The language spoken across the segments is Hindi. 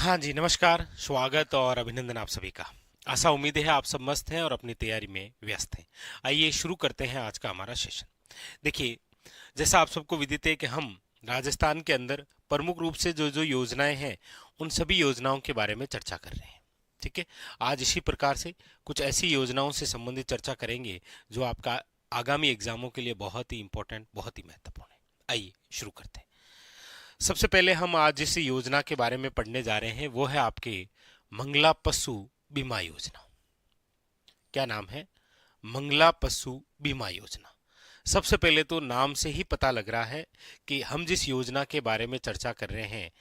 हाँ जी, नमस्कार, स्वागत और अभिनंदन आप सभी का। आशा उम्मीद है आप सब मस्त हैं और अपनी तैयारी में व्यस्त हैं। आइए शुरू करते हैं आज का हमारा सेशन। देखिए, जैसा आप सबको विदित है कि हम राजस्थान के अंदर प्रमुख रूप से जो जो योजनाएं हैं, उन सभी योजनाओं के बारे में चर्चा कर रहे हैं। ठीक है, आज इसी प्रकार से कुछ ऐसी योजनाओं से संबंधित चर्चा करेंगे जो आपका आगामी एग्जामों के लिए बहुत ही इंपॉर्टेंट, बहुत ही महत्वपूर्ण है। आइए शुरू करते हैं। सबसे पहले हम आज जिस योजना के बारे में पढ़ने जा रहे हैं वो है आपके मंगला पशु बीमा योजना। क्या नाम है? मंगला पशु बीमा योजना। सबसे पहले तो नाम से ही पता लग रहा है कि हम जिस योजना के बारे में चर्चा कर रहे हैं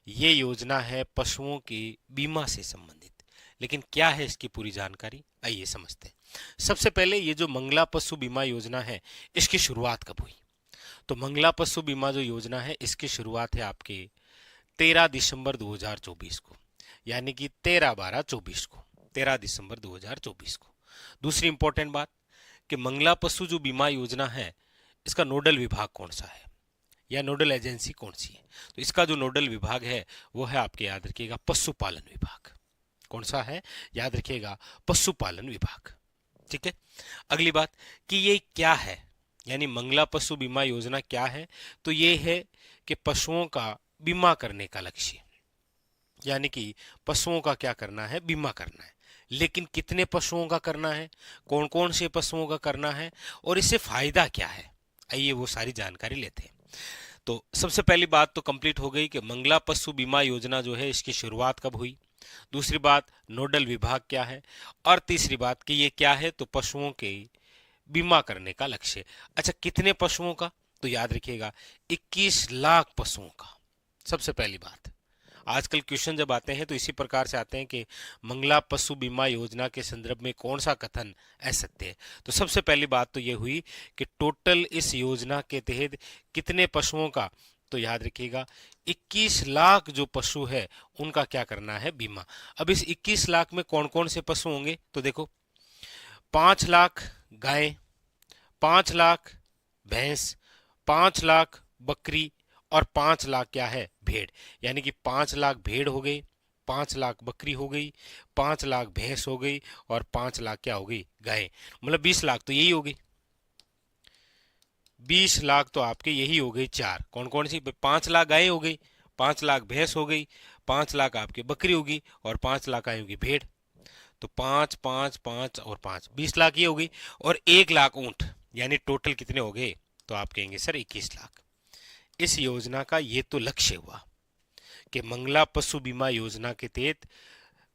ये योजना है पशुओं के बीमा से संबंधित। लेकिन क्या है इसकी पूरी जानकारी, आइए समझते हैं। सबसे पहले ये जो मंगला पशु बीमा योजना है इसकी शुरुआत कब हुई? तो मंगला पशु बीमा जो योजना है इसकी शुरुआत है आपके 13 दिसंबर 2024 को, यानी कि 13/12/24 को, 13 दिसंबर 2024 को। दूसरी इंपॉर्टेंट बात कि मंगला पशु जो बीमा योजना है इसका नोडल विभाग कौन सा है या नोडल एजेंसी कौन सी है? तो इसका जो नोडल विभाग है वो है आपके, याद रखिएगा, पशुपालन विभाग। कौन सा है? याद रखिएगा, पशुपालन विभाग। ठीक है। अगली बात कि ये क्या है, यानी मंगला पशु बीमा योजना क्या है? तो ये है कि पशुओं का बीमा करने का लक्ष्य, यानी कि पशुओं का क्या करना है? बीमा करना है। लेकिन कितने पशुओं का करना है, कौन कौन से पशुओं का करना है और इससे फायदा क्या है, आइए वो सारी जानकारी लेते हैं। तो सबसे पहली बात तो कंप्लीट हो गई कि मंगला पशु बीमा योजना जो है इसकी शुरुआत कब हुई। दूसरी बात, नोडल विभाग क्या है। और तीसरी बात कि ये क्या है, तो पशुओं के बीमा करने का लक्ष्य। अच्छा, कितने पशुओं का? तो याद रखिएगा 21 लाख पशुओं का। सबसे पहली बात, आजकल क्वेश्चन जब आते हैं तो इसी प्रकार से आते हैं कि मंगला पशु बीमा योजना के संदर्भ में कौन सा कथन असत्य है। तो सबसे पहली बात तो ये हुई कि टोटल इस योजना के तहत कितने पशुओं का? तो याद रखिएगा 21 लाख जो पशु है उनका क्या करना है? बीमा। अब इस 21 लाख में कौन कौन से पशु होंगे? तो देखो, 5 लाख गाय, 5 लाख भैंस, 5 लाख बकरी और 5 लाख क्या है? भेड़। यानी कि 5 लाख भेड़ हो गई, 5 लाख बकरी हो गई, 5 लाख भैंस हो गई और 5 लाख क्या हो गई? गाय। मतलब 20 लाख तो यही हो गई। 20 लाख तो आपके यही हो गई चार। कौन कौन सी? 5 लाख गाय हो गई, 5 लाख भैंस हो गई, 5 लाख आपके बकरी होगी और 5 लाख आई होगी भेड़। तो 5 5 5 और 5, 20 लाख ये हो गई। और 1 लाख ऊंट, यानी टोटल कितने हो गए? तो आप कहेंगे सर 21 लाख। इस योजना का ये तो लक्ष्य हुआ कि मंगला पशु बीमा योजना के तहत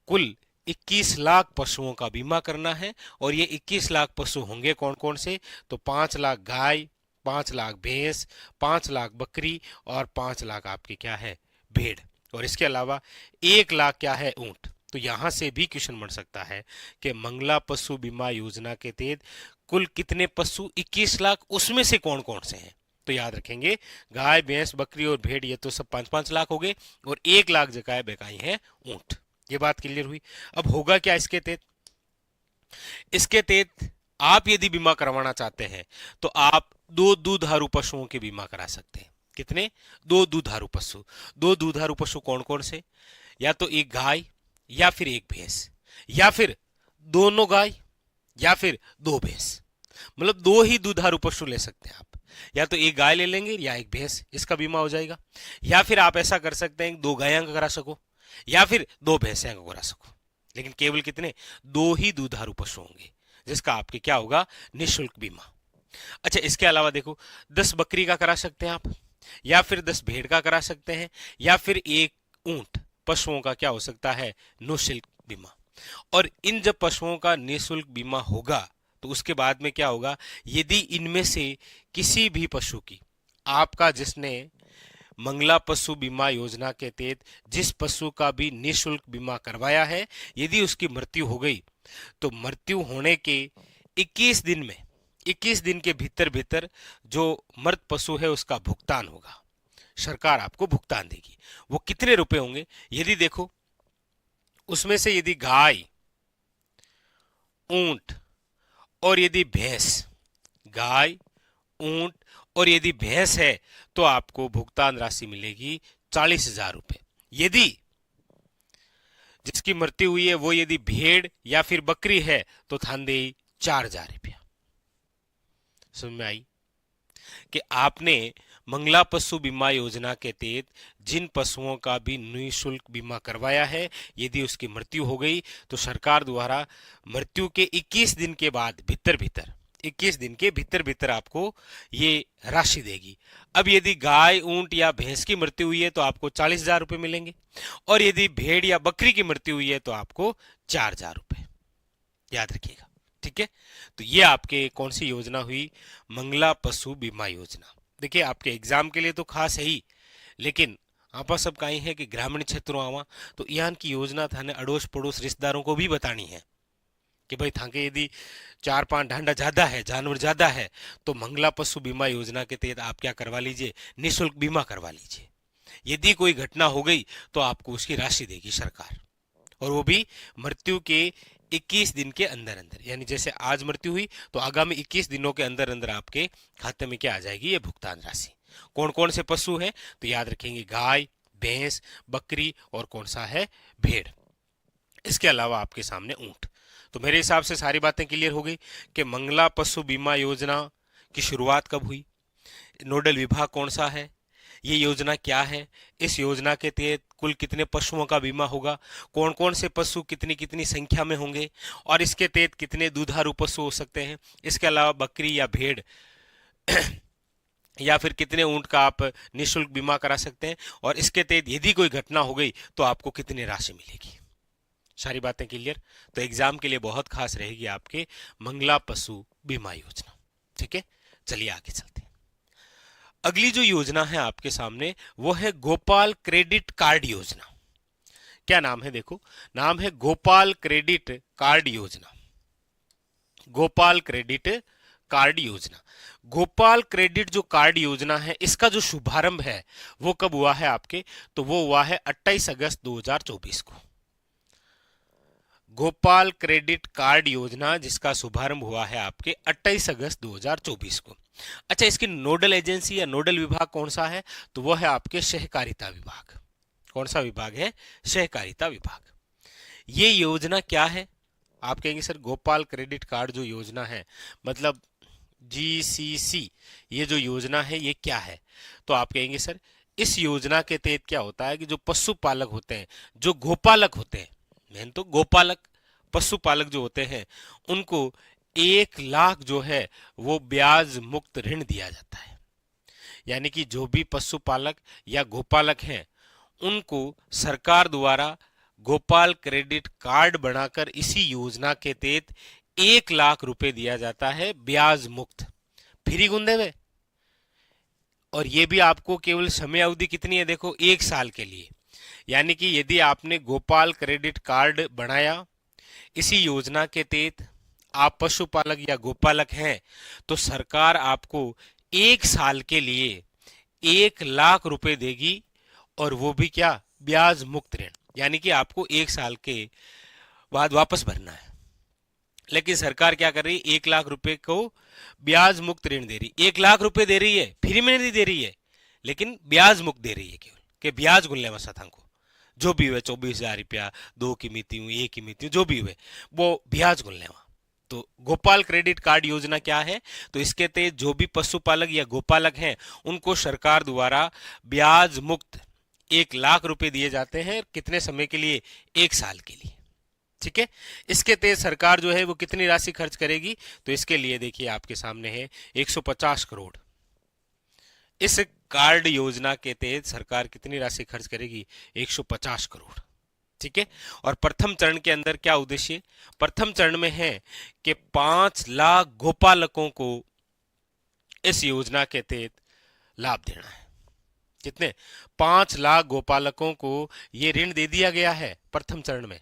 कुल 21 लाख पशुओं का बीमा करना है। और ये 21 लाख पशु होंगे कौन कौन से? तो 5 लाख गाय, 5 लाख भैंस, 5 लाख बकरी और 5 लाख आपके क्या है? भेड़। और इसके अलावा 1 लाख क्या है? ऊंट। तो यहां से भी क्वेश्चन बन सकता है कि मंगला पशु बीमा योजना के तहत कुल कितने पशु? 21 लाख, उसमें से कौन कौन से हैं? तो याद रखेंगे, गाय भैंस बकरी और भेड़ ये तो सब 5-5 लाख हो गए और 1 लाख जगह बेकाई है ऊंट। ये बात क्लियर हुई। अब होगा क्या इसके तहत? इसके तहत आप यदि बीमा करवाना चाहते हैं तो आप 2 दूधारू पशुओं के बीमा करा सकते हैं। कितने? 2 दूधारू पशु। 2 दूधारू पशु कौन कौन से? या तो एक गाय या फिर एक भैंस, या फिर दोनों गाय या फिर 2 भैंस। मतलब 2 ही दुधारू पशु ले सकते हैं आप। या तो एक गाय ले लेंगे या एक भैंस, इसका बीमा हो जाएगा। या फिर आप ऐसा कर सकते हैं 2 गायें का करा सको या फिर 2 भैंसें का करा सको। लेकिन केवल कितने? 2 ही दुधारू पशु होंगे जिसका आपके क्या होगा? निःशुल्क बीमा। अच्छा, इसके अलावा देखो, 10 बकरी का करा सकते हैं आप, या फिर 10 भेड़ का करा सकते हैं, या फिर एक ऊंट। पशुओं का क्या हो सकता है? निःशुल्क बीमा। और इन जब पशुओं का निःशुल्क बीमा होगा तो उसके बाद में क्या होगा? यदि इनमें से किसी भी पशु की, आपका जिसने मंगला पशु बीमा योजना के तहत जिस पशु का भी निःशुल्क बीमा करवाया है, यदि उसकी मृत्यु हो गई तो मृत्यु होने के 21 दिन में, 21 दिन के भीतर भीतर जो मृत पशु है उसका भुगतान होगा। सरकार आपको भुगतान देगी। वो कितने रुपए होंगे? यदि देखो, उसमें से यदि गाय, ऊंट और यदि भैंस, गाय, ऊंट और यदि भैंस है तो आपको भुगतान राशि मिलेगी 40,000 रुपए। यदि जिसकी मृत्यु हुई है वो यदि भेड़ या फिर बकरी है तो थानदेई 4,000 रुपया। समझ में आई कि आपने मंगला पशु बीमा योजना के तहत जिन पशुओं का भी निःशुल्क बीमा करवाया है, यदि उसकी मृत्यु हो गई तो सरकार द्वारा मृत्यु के 21 दिन के बाद भीतर भीतर 21 दिन के भीतर भीतर आपको ये राशि देगी। अब यदि गाय, ऊंट या भैंस की मृत्यु हुई है तो आपको 40,000 रुपये मिलेंगे, और यदि भेड़ या बकरी की मृत्यु हुई है तो आपको 4,000 रुपये। याद रखिएगा, ठीक है। तो ये आपके कौन सी योजना हुई? मंगला पशु बीमा योजना। देखिए आपके एग्जाम के लिए तो खास है ही, लेकिन आपा सब कहीं है कि ग्रामीण क्षेत्रों आवा तो यहाँ की योजना थाने अड़ोस पड़ोस रिश्तेदारों को भी बतानी है कि भाई थाके यदि 4-5 ढांडा ज्यादा है, जानवर ज्यादा है, तो मंगला पशु बीमा योजना के तहत आप क्या करवा लीजिए, निःशुल्क बीमा करवा लीजिए। यदि कोई घटना हो गई तो आपको उसकी राशि देगी सरकार, और वो भी मृत्यु के 21 दिन के अंदर अंदर। यानी जैसे आज मृत्यु हुई तो आगामी 21 दिनों के अंदर अंदर आपके खाते में क्या आ जाएगी, ये भुगतान राशि। कौन कौन से पशु है तो याद रखेंगे, गाय, भैंस, बकरी और कौन सा है, भेड़। इसके अलावा आपके सामने ऊंट। तो मेरे हिसाब से सारी बातें क्लियर हो गई कि मंगला पशु बीमा योजना की शुरुआत कब हुई, नोडल विभाग कौन सा है, ये योजना क्या है, इस योजना के तहत कुल कितने पशुओं का बीमा होगा, कौन कौन से पशु कितनी कितनी संख्या में होंगे, और इसके तहत कितने दुधारू पशु हो सकते हैं। इसके अलावा बकरी या भेड़ या फिर कितने ऊंट का आप निःशुल्क बीमा करा सकते हैं, और इसके तहत यदि कोई घटना हो गई तो आपको कितनी राशि मिलेगी। सारी बातें क्लियर। तो एग्जाम के लिए बहुत खास रहेगी आपके मंगला पशु बीमा योजना, ठीक है। चलिए आगे चलते हैं। अगली जो योजना है आपके सामने वो है गोपाल क्रेडिट कार्ड योजना। क्या नाम है, देखो नाम है गोपाल क्रेडिट कार्ड योजना। गोपाल क्रेडिट कार्ड योजना। गोपाल क्रेडिट जो कार्ड योजना है, इसका जो शुभारंभ है वो कब हुआ है आपके, तो वो हुआ है 28 अगस्त 2024 को। गोपाल क्रेडिट कार्ड योजना जिसका शुभारंभ हुआ है आपके 28 अगस्त 2024 को। अच्छा, इसकी नोडल एजेंसी या नोडल विभाग कौन सा है, तो वो है आपके सहकारिता विभाग। कौन सा विभाग है, सहकारिता विभाग। ये योजना क्या है, आप कहेंगे सर गोपाल क्रेडिट कार्ड जो योजना है मतलब जीसीसी, ये जो योजना है ये क्या है, तो आप कहेंगे सर इस योजना के तहत क्या होता है कि जो पशुपालक होते हैं, जो गोपालक होते हैं, मेन तो गोपालक पशुपालक जो होते हैं, उनको 1 लाख जो है वो ब्याज मुक्त ऋण दिया जाता है। यानी कि जो भी पशुपालक या गोपालक हैं उनको सरकार द्वारा गोपाल क्रेडिट कार्ड बनाकर इसी योजना के तहत 1 लाख रुपए दिया जाता है ब्याज मुक्त, फ्री गुंदे में। और ये भी आपको केवल समय अवधि कितनी है, देखो 1 साल के लिए। यानी कि यदि आपने गोपाल क्रेडिट कार्ड बनाया इसी योजना के तहत, आप पशुपालक या गोपालक हैं, तो सरकार आपको 1 साल के लिए 1 लाख रुपए देगी, और वो भी क्या, ब्याज मुक्त ऋण। यानी कि आपको 1 साल के बाद वापस भरना है। लेकिन सरकार क्या कर रही है, 1 लाख रुपए को ब्याज मुक्त ऋण दे रही। 1 लाख रुपए दे रही है, फ्री में नहीं दे रही है, लेकिन ब्याज मुक्त दे रही है केवल, कि ब्याज गुनले में सतांग को जो भी हुए 24,000 रुपया, 2 की मिति हुई, 1 की मिति जो भी हुए वो ब्याज गुनले में। तो गोपाल क्रेडिट कार्ड योजना क्या है, तो इसके तहत जो भी पशुपालक या गोपालक हैं उनको सरकार द्वारा ब्याज मुक्त 1 लाख रुपए दिए जाते हैं। कितने समय के लिए, 1 साल के लिए, ठीक है। इसके तहत सरकार जो है वो कितनी राशि खर्च करेगी, तो इसके लिए देखिए आपके सामने है 150 करोड़। इस कार्ड योजना के तहत सरकार कितनी राशि खर्च करेगी, 150 करोड़, ठीक है। और प्रथम चरण के अंदर क्या उद्देश्य, प्रथम चरण में है कि 5 लाख गोपालकों को इस योजना के तहत लाभ देना है। कितने, 5 लाख गोपालकों को ये ऋण दे दिया गया है प्रथम चरण में।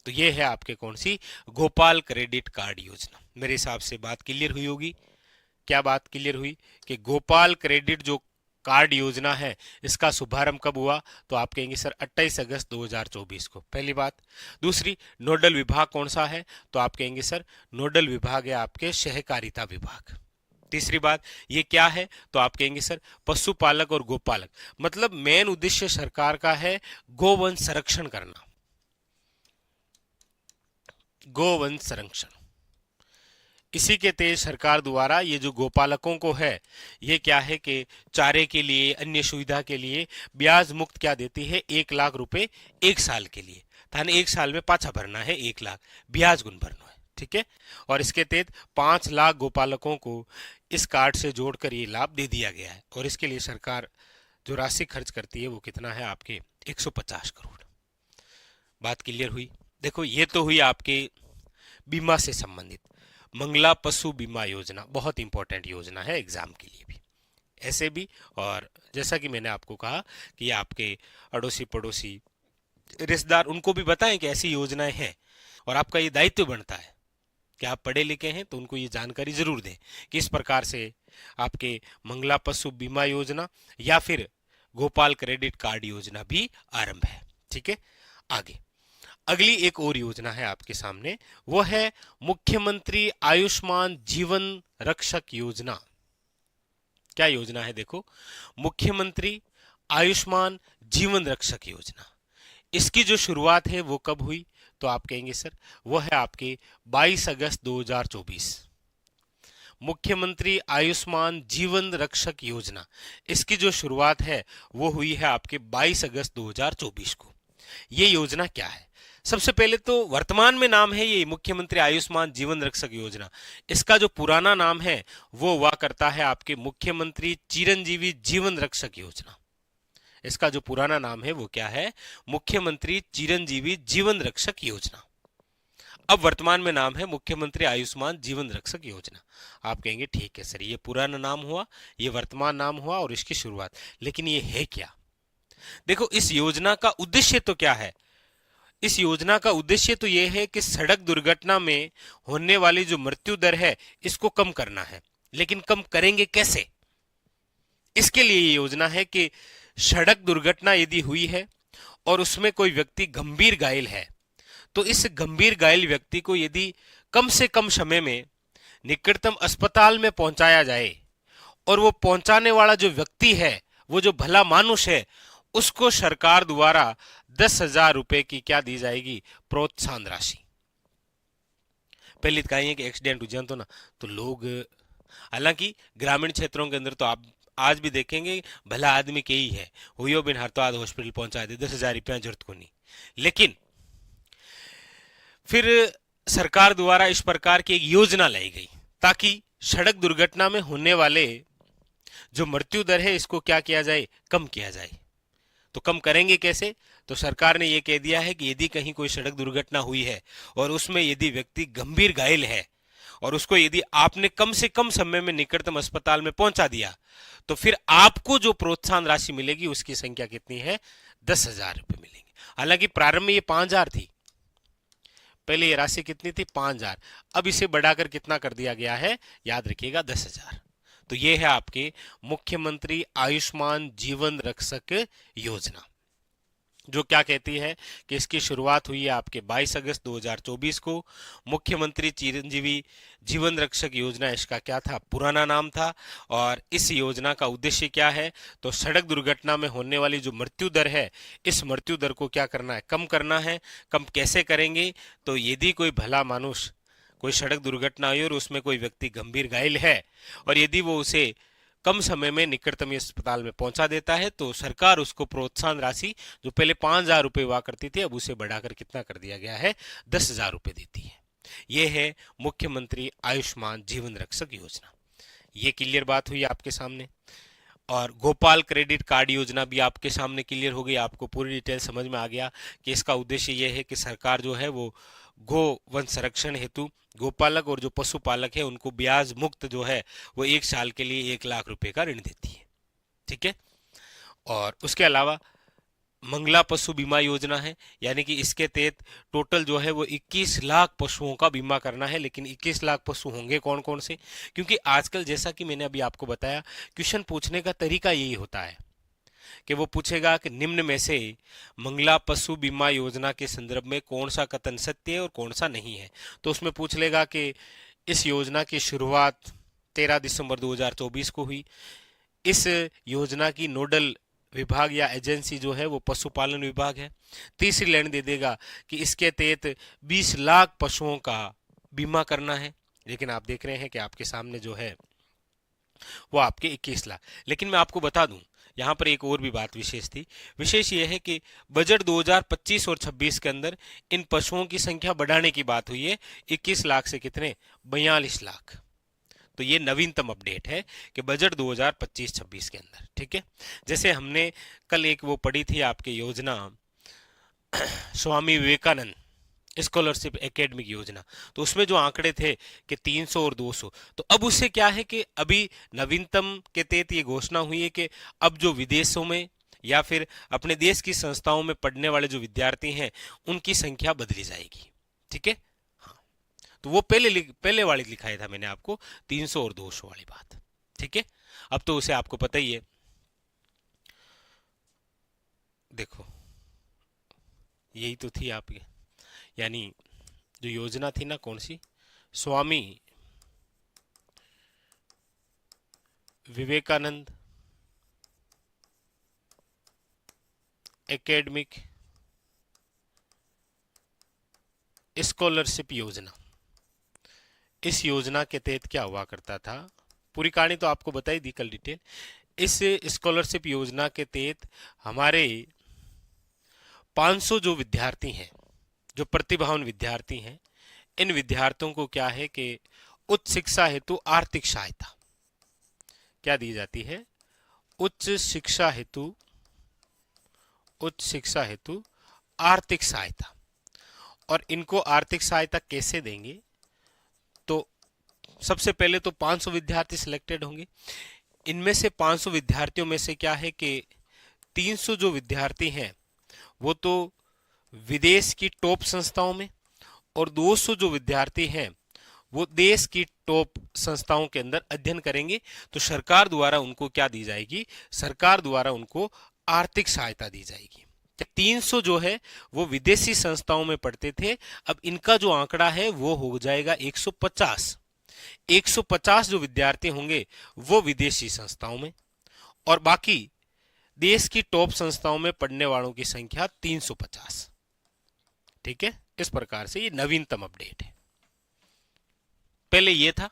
तो ये है आपके कौन सी, गोपाल क्रेडिट कार्ड योजना। मेरे हिसाब से बात क्लियर हुई होगी। क्या बात क्लियर हुई कि गोपाल क्रेडिट जो कार्ड योजना है इसका शुभारंभ कब हुआ, तो आप कहेंगे सर 28 अगस्त 2024 को, पहली बात। दूसरी, नोडल विभाग कौन सा है, तो आप कहेंगे सर नोडल विभाग है आपके सहकारिता विभाग। तीसरी बात, ये क्या है, तो आप कहेंगे सर पशुपालक और गोपालक। मतलब मेन उद्देश्य सरकार का है गोवंश संरक्षण करना। गोवंश संरक्षण। इसी के तहत सरकार द्वारा ये जो गोपालकों को है, ये क्या है कि चारे के लिए, अन्य सुविधा के लिए ब्याज मुक्त क्या देती है, 1 लाख रुपए 1 साल के लिए। थाने 1 साल में पाछा भरना है 1 लाख, ब्याज गुण भरना है, ठीक है। और इसके तहत 5 लाख गोपालकों को इस कार्ड से जोड़कर ये लाभ दे दिया गया है। और इसके लिए सरकार जो राशि खर्च करती है वो कितना है आपके 150 करोड़। बात क्लियर हुई। देखो ये तो हुई आपके बीमा से संबंधित। मंगला पशु बीमा योजना बहुत इंपॉर्टेंट योजना है एग्जाम के लिए भी, ऐसे भी। और जैसा कि मैंने आपको कहा कि ये आपके अड़ोसी पड़ोसी रिश्तेदार उनको भी बताएं कि ऐसी योजनाएं हैं। और आपका ये दायित्व बनता है कि आप पढ़े लिखे हैं तो उनको ये जानकारी जरूर दें कि इस प्रकार से आपके मंगला पशु बीमा योजना या फिर गोपाल क्रेडिट कार्ड योजना भी आरंभ है, ठीक है। आगे अगली एक और योजना है आपके सामने, वो है मुख्यमंत्री आयुष्मान जीवन रक्षक योजना। क्या योजना है? देखो, मुख्यमंत्री आयुष्मान जीवन रक्षक योजना। इसकी जो शुरुआत है वो कब हुई? तो आप कहेंगे सर वो है आपके 22 अगस्त 2024। मुख्यमंत्री आयुष्मान जीवन रक्षक योजना, इसकी जो शुरुआत है वो हुई है आपके 22 अगस्त 2024 को। ये योजना क्या है? सबसे पहले तो वर्तमान में नाम है ये मुख्यमंत्री आयुष्मान जीवन रक्षक योजना। इसका जो पुराना नाम है वो हुआ करता है आपके मुख्यमंत्री चिरंजीवी जीवन रक्षक योजना। इसका जो पुराना नाम है वो क्या है? मुख्यमंत्री चिरंजीवी जीवन रक्षक योजना। अब वर्तमान में नाम है मुख्यमंत्री आयुष्मान जीवन रक्षक योजना। आप कहेंगे ठीक है सर, ये पुराना नाम हुआ, ये वर्तमान नाम हुआ और इसकी शुरुआत, लेकिन ये है क्या? देखो, इस योजना का उद्देश्य तो क्या है? इस योजना का उद्देश्य तो यह है कि सड़क दुर्घटना में होने वाली जो मृत्यु दर है इसको कम करना है। लेकिन कम करेंगे कैसे? इसके लिए ये योजना है कि सड़क दुर्घटना यदि हुई है और उसमें कोई व्यक्ति गंभीर घायल है, तो इस गंभीर घायल व्यक्ति को यदि कम से कम समय में निकटतम अस्पताल में पहुंचाया जाए और वो पहुंचाने वाला जो व्यक्ति है, वो जो भला मानुष है, उसको सरकार द्वारा 10,000 रुपए की क्या दी जाएगी? प्रोत्साहन राशि। पहले तो कहेंगे कि एक्सीडेंट हो जाए तो ना, तो लोग, हालांकि ग्रामीण क्षेत्रों के अंदर तो आप आज भी देखेंगे भला आदमी के ही है, हुई बिन हर तो आज हॉस्पिटल पहुंचा दे, 10,000 रुपया जरूरत को नहीं। लेकिन फिर सरकार द्वारा इस प्रकार की एक योजना लाई गई ताकि सड़क दुर्घटना में होने वाले जो मृत्यु दर है इसको क्या किया जाए? कम किया जाए। तो कम करेंगे कैसे? तो सरकार ने यह कह दिया है कि यदि कहीं कोई सड़क दुर्घटना हुई है और उसमें यदि व्यक्ति गंभीर घायल है और उसको यदि आपने कम से कम समय में निकटतम अस्पताल में पहुंचा दिया, तो फिर आपको जो प्रोत्साहन राशि मिलेगी उसकी संख्या कितनी है? 10,000 रुपए मिलेंगे। हालांकि प्रारंभ में ये 5,000 थी, पहले ये राशि कितनी थी? 5,000। अब इसे बढ़ाकर कितना कर दिया गया है? याद रखिएगा, 10,000। तो ये है आपके मुख्यमंत्री आयुष्मान जीवन रक्षक योजना, जो क्या कहती है कि इसकी शुरुआत हुई है आपके 22 अगस्त 2024 को। मुख्यमंत्री चिरंजीवी जीवन रक्षक योजना इसका क्या था? पुराना नाम था। और इस योजना का उद्देश्य क्या है? तो सड़क दुर्घटना में होने वाली जो मृत्यु दर है, इस मृत्यु दर को क्या करना है? कम करना है। कम कैसे करेंगे? तो यदि कोई भला मानुष, कोई सड़क दुर्घटना हुई और उसमें कोई व्यक्ति गंभीर घायल है और यदि वो उसे कम समय में निकटतम अस्पताल में पहुंचा देता है, तो सरकार उसको प्रोत्साहन राशि जो पहले 5,000 रुपए हुआ करती थी, अब उसे बढ़ाकर कितना कर दिया गया है? 10,000 रुपए देती है। यह है मुख्यमंत्री आयुष्मान जीवन रक्षक योजना। ये क्लियर बात हुई आपके सामने। और गोपाल क्रेडिट कार्ड योजना भी आपके सामने क्लियर हो गई, आपको पूरी डिटेल समझ में आ गया कि इसका उद्देश्य यह है कि सरकार जो है वो गो वंश संरक्षण हेतु गोपालक और जो पशुपालक है उनको ब्याज मुक्त जो है वो 1 साल के लिए 1 लाख रुपए का ऋण देती है, ठीक है। और उसके अलावा मंगला पशु बीमा योजना है, यानी कि इसके तहत टोटल जो है वो 21 लाख पशुओं का बीमा करना है। लेकिन 21 लाख पशु होंगे कौन कौन से? क्योंकि आजकल जैसा कि मैंने अभी आपको बताया, क्वेश्चन पूछने का तरीका यही होता है कि वो पूछेगा कि निम्न में से मंगला पशु बीमा योजना के संदर्भ में कौन सा कथन सत्य है और कौन सा नहीं है। तो उसमें पूछ लेगा कि इस योजना की शुरुआत 13 दिसंबर 2024 को हुई। इस योजना की नोडल विभाग या एजेंसी जो है वो पशुपालन विभाग है। तीसरी लाइन दे देगा कि इसके तहत 20 लाख पशुओं का बीमा करना है। लेकिन आप देख रहे हैं कि आपके सामने जो है वो आपके 21 लाख। लेकिन मैं आपको बता दूं, यहाँ पर एक और भी बात विशेष थी। विशेष ये है कि बजट 2025 और 26 के अंदर इन पशुओं की संख्या बढ़ाने की बात हुई है, 21 लाख से कितने, 42 लाख। तो ये नवीनतम अपडेट है कि बजट 2025-26 के अंदर, ठीक है। जैसे हमने कल एक वो पढ़ी थी आपकी योजना, स्वामी विवेकानंद स्कॉलरशिप एकेडमिक योजना, तो उसमें जो आंकड़े थे कि 300 और 200, तो अब उससे क्या है कि अभी नवीनतम के तहत ये घोषणा हुई है कि अब जो विदेशों में या फिर अपने देश की संस्थाओं में पढ़ने वाले जो विद्यार्थी हैं उनकी संख्या बदली जाएगी, ठीक है। हाँ, तो वो पहले वाली लिखाया था मैंने आपको, 300 और 200 वाली बात, ठीक है। अब तो उसे आपको पता ही है। देखो यही तो थी आपकी, यानी जो योजना थी ना, कौन सी, स्वामी विवेकानंद एकेडमिक स्कॉलरशिप योजना। इस योजना के तहत क्या हुआ करता था, पूरी कहानी तो आपको बताई दी कल डिटेल। इस स्कॉलरशिप योजना के तहत हमारे 500 जो विद्यार्थी हैं, जो प्रतिभावान विद्यार्थी हैं, इन विद्यार्थियों को क्या है कि उच्च शिक्षा हेतु आर्थिक सहायता क्या दी जाती है, उच्च शिक्षा हेतु आर्थिक सहायता। और इनको आर्थिक सहायता कैसे देंगे, तो सबसे पहले तो 500 विद्यार्थी सिलेक्टेड होंगे। इनमें से 500 विद्यार्थियों में से क्या है कि 300 जो विद्यार्थी हैं वो तो विदेश की टॉप संस्थाओं में, और 200 जो विद्यार्थी हैं वो देश की टॉप संस्थाओं के अंदर अध्ययन करेंगे। तो सरकार द्वारा उनको क्या दी जाएगी, सरकार द्वारा उनको आर्थिक सहायता दी जाएगी। 300 जो है वो विदेशी संस्थाओं में पढ़ते थे, अब इनका जो आंकड़ा है वो हो जाएगा 150। 150 जो विद्यार्थी होंगे वो विदेशी संस्थाओं में, और बाकी देश की टॉप संस्थाओं में पढ़ने वालों की संख्या 350, ठीक है। इस प्रकार से ये नवीनतम अपडेट है। पहले ये था,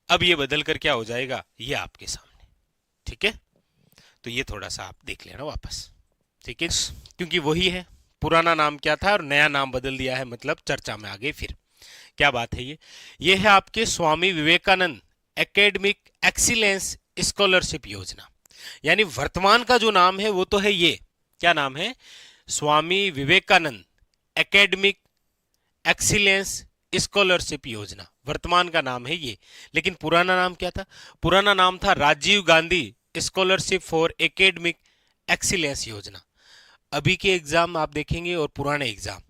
अब ये बदल कर क्या हो जाएगा, ये आपके सामने, ठीक है। तो ये थोड़ा सा आप देख लेना वापस, ठीक है, क्योंकि वही है, पुराना नाम क्या था और नया नाम बदल दिया है, मतलब चर्चा में आ गई। फिर क्या बात है, ये है आपके स्वामी विवेकानंद एकेडमिक एक्सीलेंस स्कॉलरशिप योजना। यानी वर्तमान का जो नाम है वो तो है ये, क्या नाम है, स्वामी विवेकानंद एकेडमिक एक्सीलेंस स्कॉलरशिप योजना, वर्तमान का नाम है ये। लेकिन पुराना नाम क्या था, पुराना नाम था Rajiv Gandhi scholarship for academic excellence योजना। अभी के एग्जाम आप देखेंगे और पुराने एग्जाम,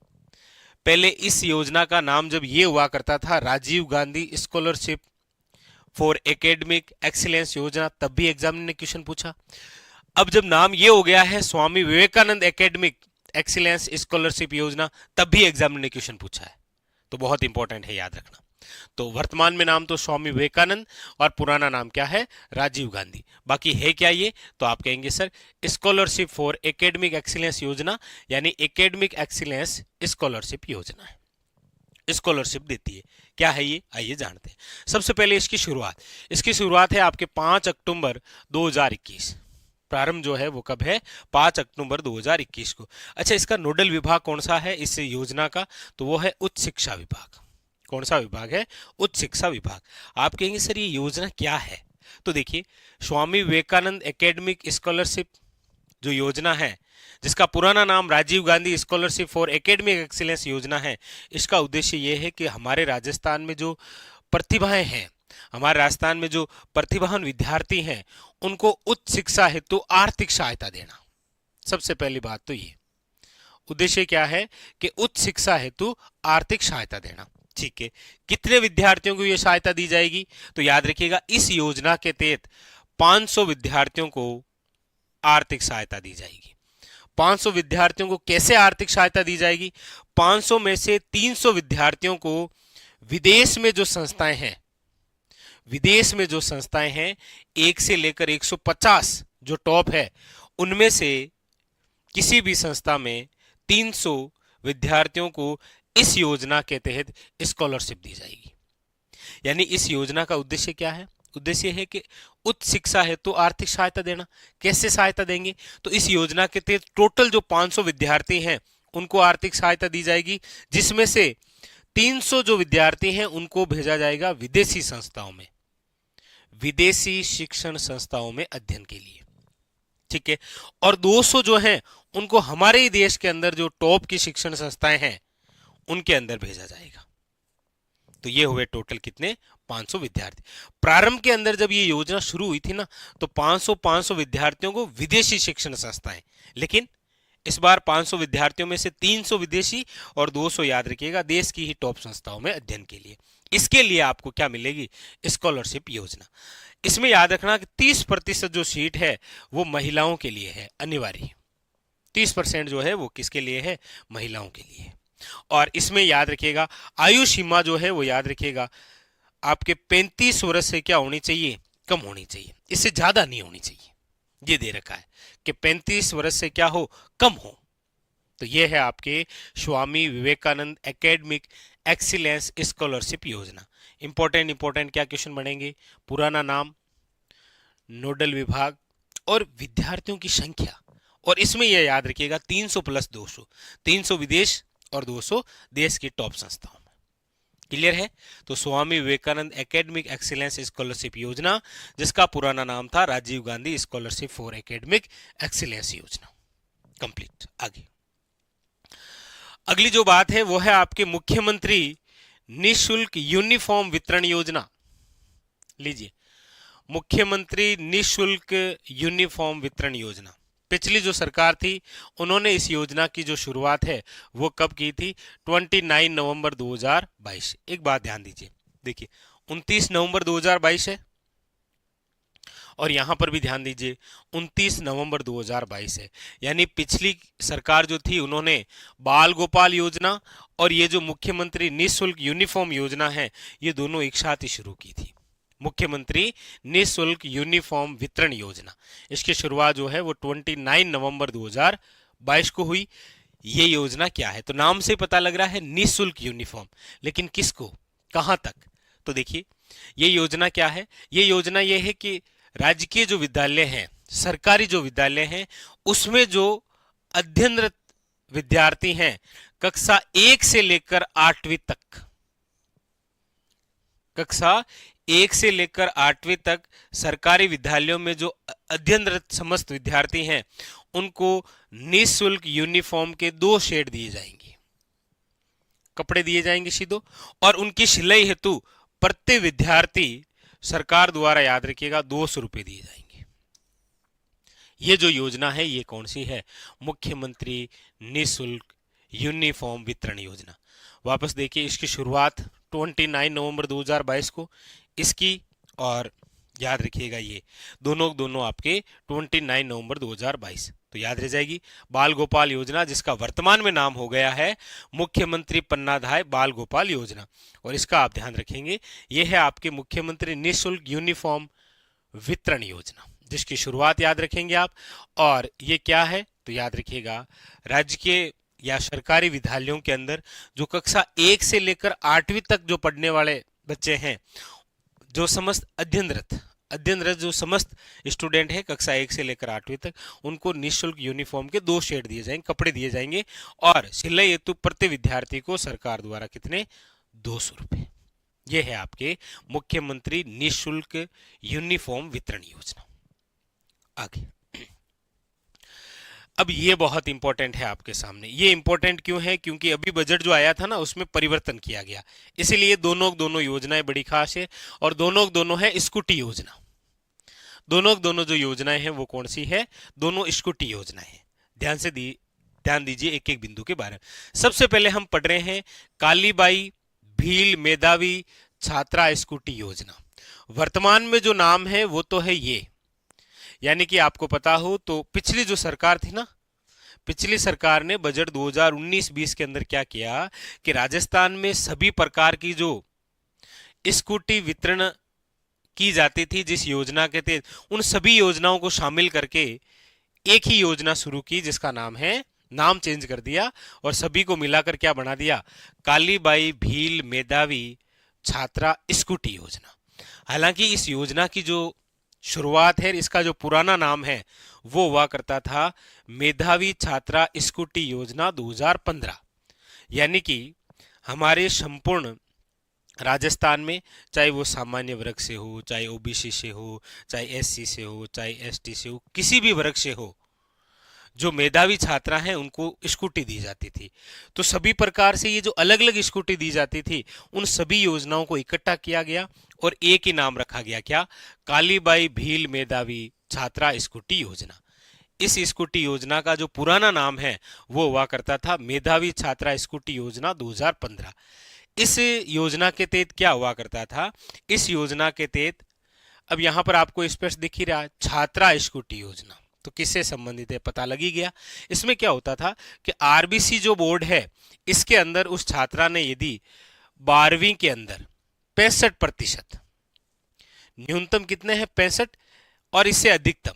पहले इस योजना का नाम जब ये हुआ करता था Rajiv Gandhi scholarship for academic excellence योजना, तब भी एग्जाम ने क्वेश्चन पूछा। अब जब नाम ये हो गया है स्वामी विवेकानंद एकेडमिक एक्सीलेंस स्कॉलरशिप योजना, तब भी एग्जाम ने क्वेश्चन पूछा है। तो बहुत इंपॉर्टेंट है, याद रखना। तो वर्तमान में नाम तो स्वामी विवेकानंद और पुराना नाम क्या है, राजीव गांधी। बाकी है क्या ये, तो आप कहेंगे sir scholarship for academic excellence योजना, यानी एकेडमिक एक्सीलेंस स्कॉलरशिप योजना है, स्कॉलरशिप देती है। क्या है ये, आइए जानते हैं। सबसे पहले इसकी शुरुआत है आपके 5 अक्टूबर 2021। प्रारंभ जो है वो कब है, 5 अक्टूबर 2021 को। अच्छा, इसका नोडल विभाग कौन सा है इस योजना का, तो वो है उच्च शिक्षा विभाग। कौन सा विभाग है, उच्च शिक्षा विभाग। आप कहेंगे सर ये योजना क्या है, तो देखिए स्वामी विवेकानंद एकेडमिक स्कॉलरशिप जो योजना है, जिसका पुराना नाम Rajiv Gandhi scholarship for academic excellence योजना है, इसका उद्देश्य यह है कि हमारे राजस्थान में जो प्रतिभाएं हैं, हमारे राजस्थान में जो प्रतिभावान विद्यार्थी हैं, उनको उच्च शिक्षा हेतु आर्थिक सहायता देना। सबसे पहली बात तो ये उद्देश्य क्या है कि उच्च शिक्षा हेतु आर्थिक सहायता देना, ठीक है। कितने विद्यार्थियों को यह सहायता दी जाएगी, तो याद रखिएगा इस योजना के तहत 500 विद्यार्थियों को आर्थिक सहायता दी जाएगी। 500 विद्यार्थियों को कैसे आर्थिक सहायता दी जाएगी, 500 में से 300 विद्यार्थियों को विदेश में जो संस्थाएं हैं, विदेश में जो संस्थाएं हैं 1 से लेकर 150 जो टॉप है, उनमें से किसी भी संस्था में 300 विद्यार्थियों को इस योजना के तहत स्कॉलरशिप दी जाएगी। यानी इस योजना का उद्देश्य क्या है? उद्देश्य है कि उच्च शिक्षा हेतु आर्थिक सहायता देना। कैसे सहायता देंगे? तो इस योजना के तहत टोटल जो 500 विद्यार्थी हैं उनको आर्थिक सहायता दी जाएगी, जिसमें से 300 जो विद्यार्थी हैं उनको भेजा जाएगा विदेशी संस्थाओं में, विदेशी शिक्षण संस्थाओं में अध्ययन के लिए। ठीक है। और 200 जो हैं उनको हमारे ही देश के अंदर जो टॉप की शिक्षण संस्थाएं हैं उनके अंदर भेजा जाएगा। तो ये हुए टोटल कितने? 500 विद्यार्थी। प्रारंभ के अंदर जब ये योजना शुरू हुई थी ना, तो 500 विद्यार्थियों को विदेशी शिक्षण संस्थाएं, लेकिन इस बार 500 विद्यार्थियों में से 300 विदेशी और 200 याद रखिएगा देश की ही टॉप संस्थाओं में अध्ययन के लिए। इसके लिए आपको क्या मिलेगी? स्कॉलरशिप योजना। इसमें याद रखना कि 30% जो सीट है वो महिलाओं के लिए है, अनिवार्य। 30% जो है वो किसके लिए है? महिलाओं के लिए। और इसमें याद रखिएगा आयु सीमा जो है वो याद रखिएगा आपके 35 वर्ष से क्या होनी चाहिए? कम होनी चाहिए, इससे ज्यादा नहीं होनी चाहिए। ये दे रखा है कि 35 वर्ष से क्या हो? कम हो। तो ये है आपके स्वामी विवेकानंद एकेडमिक एक्सीलेंस स्कॉलरशिप योजना। इंपॉर्टेंट क्या क्वेश्चन बनेंगे? पुराना नाम, नोडल विभाग और विद्यार्थियों की संख्या। और इसमें यह याद रखिएगा 300 + 200, 300 विदेश और 200 देश की टॉप संस्थाओं में। क्लियर है? तो Swami Vivekananda academic excellence scholarship योजना, जिसका पुराना नाम था Rajiv Gandhi scholarship for academic excellence योजना। कंप्लीट। आगे अगली जो बात है वो है आपके मुख्यमंत्री निःशुल्क यूनिफॉर्म वितरण योजना। लीजिए, मुख्यमंत्री निःशुल्क यूनिफॉर्म वितरण योजना। पिछली जो सरकार थी उन्होंने इस योजना की जो शुरुआत है वो कब की थी? 29 नवंबर 2022। एक बात ध्यान दीजिए, देखिए 29 नवंबर 2022 है और यहां पर भी ध्यान दीजिए 29 नवंबर 2022 है। यानी पिछली सरकार जो थी उन्होंने बाल गोपाल योजना और ये जो मुख्यमंत्री निःशुल्क यूनिफॉर्म योजना है ये दोनों एक साथ ही शुरू की थी। मुख्यमंत्री निःशुल्क यूनिफॉर्म वितरण योजना, इसकी शुरुआत जो है वो 29 नवंबर 2022 को हुई। ये योजना क्या है? तो नाम से पता लग रहा है निःशुल्क यूनिफॉर्म, लेकिन किसको, कहां तक? तो देखिए ये योजना क्या है? ये योजना ये है कि राजकीय जो विद्यालय हैं, सरकारी जो विद्यालय हैं, उसमें जो अध्ययनरत विद्यार्थी हैं कक्षा 1 से लेकर 8वीं तक, कक्षा 1 से लेकर 8वीं तक सरकारी विद्यालयों में जो अध्ययनरत समस्त विद्यार्थी हैं उनको निःशुल्क यूनिफॉर्म के 2 सेट दिए जाएंगे, कपड़े दिए जाएंगे सीधो, और उनकी सिलाई हेतु प्रति विद्यार्थी सरकार द्वारा याद रखिएगा 200 रुपए दिए जाएंगे। ये जो योजना है ये कौन सी है? मुख्यमंत्री निःशुल्क यूनिफॉर्म वितरण योजना। वापस देखिए इसकी शुरुआत 29 नवंबर 2022 को इसकी, और याद रखिएगा ये दोनों आपके 29 नवंबर 2022। तो याद रह जाएगी बाल गोपाल योजना, जिसका वर्तमान में नाम हो गया है मुख्यमंत्री पन्नाधाय बाल गोपाल योजना। और इसका आप ध्यान रखेंगे ये है आपके मुख्यमंत्री निःशुल्क यूनिफॉर्म वितरण योजना, जिसकी शुरुआत याद रखेंगे आप। और ये क्या है? तो याद रखिएगा राजकीय या सरकारी विद्यालयों के अंदर जो कक्षा 1 से लेकर 8वीं तक जो पढ़ने वाले बच्चे हैं, जो समस्त अध्ययनरत जो समस्त स्टूडेंट है कक्षा 1 से लेकर 8वीं तक, उनको निःशुल्क यूनिफॉर्म के 2 सेट दिए जाएंगे, कपड़े दिए जाएंगे, और सिलाई हेतु प्रति विद्यार्थी को सरकार द्वारा कितने? 200 रुपए। यह है आपके मुख्यमंत्री निःशुल्क यूनिफॉर्म वितरण योजना। आगे अब ये बहुत इंपॉर्टेंट है आपके सामने। ये इंपॉर्टेंट क्यों है? क्योंकि अभी बजट जो आया था ना उसमें परिवर्तन किया गया, इसीलिए दोनों योजनाएं बड़ी खास है। और दोनों है स्कूटी योजना। दोनों जो योजनाएं हैं वो कौन सी है? दोनों स्कूटी योजनाएं हैं। ध्यान दीजिए एक एक बिंदु के बारे में। सबसे पहले हम पढ़ रहे हैं कालीबाई भील मेधावी छात्रा स्कूटी योजना। वर्तमान में जो नाम है वो तो है ये, यानी कि आपको पता हो तो पिछली जो सरकार थी ना, पिछली सरकार ने बजट 2019-20 के अंदर क्या किया कि राजस्थान में सभी प्रकार की जो स्कूटी वितरण की जाती थी जिस योजना के तहत, उन सभी योजनाओं को शामिल करके एक ही योजना शुरू की जिसका नाम है, नाम चेंज कर दिया और सभी को मिलाकर क्या बना दिया, कालीबाई भील मेधावी छात्रा स्कूटी योजना। हालांकि इस योजना की जो शुरुआत है, इसका जो पुराना नाम है वो हुआ करता था मेधावी छात्रा स्कूटी योजना 2015। यानी कि हमारे संपूर्ण राजस्थान में, चाहे वो सामान्य वर्ग से हो, चाहे ओबीसी से हो, चाहे एससी से हो, चाहे एसटी से हो, किसी भी वर्ग से हो, जो मेधावी छात्रा हैं उनको स्कूटी दी जाती थी। तो सभी प्रकार से ये जो अलग अलग स्कूटी दी जाती थी, उन सभी योजनाओं को इकट्ठा किया गया और एक ही नाम रखा गया, क्या, कालीबाई भील मेधावी छात्रा स्कूटी योजना। इस स्कूटी योजना का जो पुराना नाम है वो हुआ करता था मेधावी छात्रा स्कूटी योजना 2015। इस योजना के तहत क्या हुआ करता था, इस योजना के तहत, अब यहां पर आपको स्पष्ट दिख ही रहा है, छात्रा स्कूटी योजना, तो किससे संबंधित है पता लग ही गया। इसमें क्या होता था कि आरबीसी जो बोर्ड है, इसके अंदर उस छात्रा ने यदि 12वीं के अंदर 65%, न्यूनतम कितने हैं 65, और इससे अधिकतम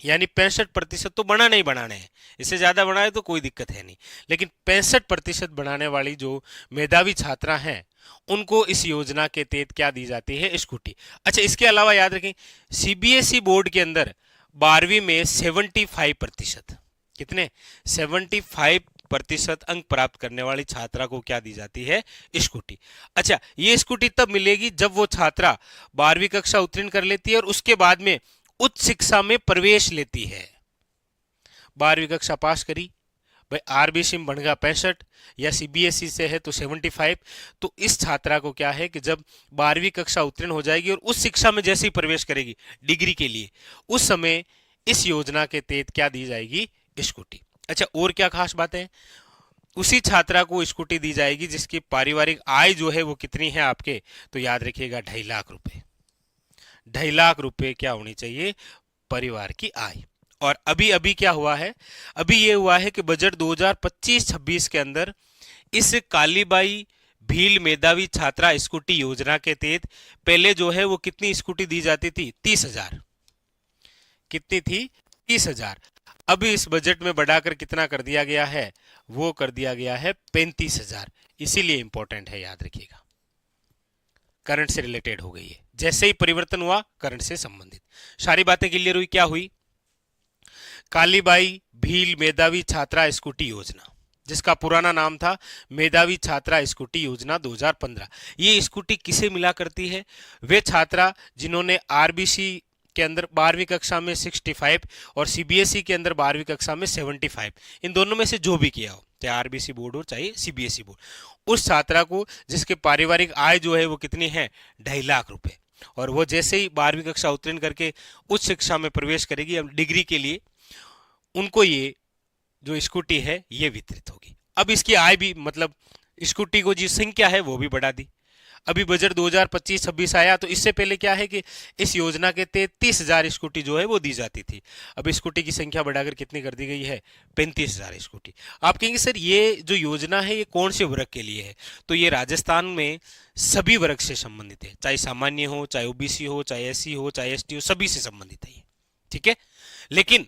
यानी 65% तो बनाने ही बनाने हैं, इससे ज्यादा बनाए तो कोई दिक्कत है नहीं, लेकिन 65% बनाने वाली जो मेधावी छात्रा हैं उनको इस योजना के तहत क्या दी जाती है, स्कूटी। अच्छा, इसके अलावा याद रखें सीबीएसई बोर्ड के अंदर 12वीं में 75%, कितने, 75% अंक प्राप्त करने वाली छात्रा को क्या दी जाती है, स्कूटी। अच्छा, ये स्कूटी तब मिलेगी जब वो छात्रा 12वीं कक्षा उत्तीर्ण कर लेती है और उसके बाद में उच्च शिक्षा में प्रवेश लेती है। 12वीं कक्षा पास करी भाई, आरबीसी में बन गया 65 या सीबीएसई से है तो 75, तो इस छात्रा को क्या है कि जब 12वीं कक्षा उत्तीर्ण हो जाएगी और उस शिक्षा में जैसे ही प्रवेश करेगी डिग्री के लिए, उस समय इस योजना के तहत क्या दी जाएगी, स्कूटी। अच्छा, और क्या खास बात है, उसी छात्रा को स्कूटी दी जाएगी जिसकी पारिवारिक आय जो है वो कितनी है आपके, तो याद रखिएगा 2.5 लाख रुपए। 2.5 लाख रुपए क्या होनी चाहिए, परिवार की आय। और अभी अभी क्या हुआ है, अभी ये हुआ है कि बजट 2025-26 के अंदर इस कालीबाई भील मेधावी छात्रा स्कूटी योजना के तहत पहले जो है वो कितनी स्कूटी दी जाती थी, 30,000, कितनी थी, 30,000। अभी इस बजट में बढ़ाकर कितना कर दिया गया है, वो कर दिया गया है 35,000। इसीलिए इंपॉर्टेंट है, याद रखिएगा, करंट से रिलेटेड हो गई है, जैसे ही परिवर्तन हुआ करंट से संबंधित। सारी बातें क्लियर हुई, क्या हुई, कालीबाई भील मेधावी छात्रा स्कूटी योजना, जिसका पुराना नाम था मेधावी छात्रा स्कूटी योजना 2015। ये स्कूटी किसे मिला करती है, वे छात्रा जिन्होंने आरबीसी के अंदर 12वीं कक्षा में 65 और सीबीएसई के अंदर 12वीं कक्षा में 75, इन दोनों में से जो भी किया हो, चाहे आरबीसी बोर्ड हो चाहे सीबीएसई बोर्ड, उस छात्रा को जिसके पारिवारिक आय जो है वो कितनी है, 2.5 लाख रुपए, और वो जैसे ही 12वीं कक्षा उत्तीर्ण करके उच्च शिक्षा में प्रवेश करेगी अब डिग्री के लिए, उनको ये जो स्कूटी है ये वितरित होगी। अब इसकी आय भी, मतलब स्कूटी को जी संख्या है वो भी बढ़ा दी। अभी बजट 2025-26 आया तो इससे पहले क्या है कि इस योजना के तहत 30,000 स्कूटी जो है वो दी जाती थी, अब स्कूटी की संख्या बढ़ाकर कितनी कर दी गई है, 35,000 स्कूटी। आप कहेंगे सर ये जो योजना है ये कौन से वर्ग के लिए है, तो ये राजस्थान में सभी वर्ग से संबंधित है, चाहे सामान्य हो, चाहे ओबीसी हो, चाहे एससी हो, चाहे एसटी हो, सभी से संबंधित है ये, ठीक है। लेकिन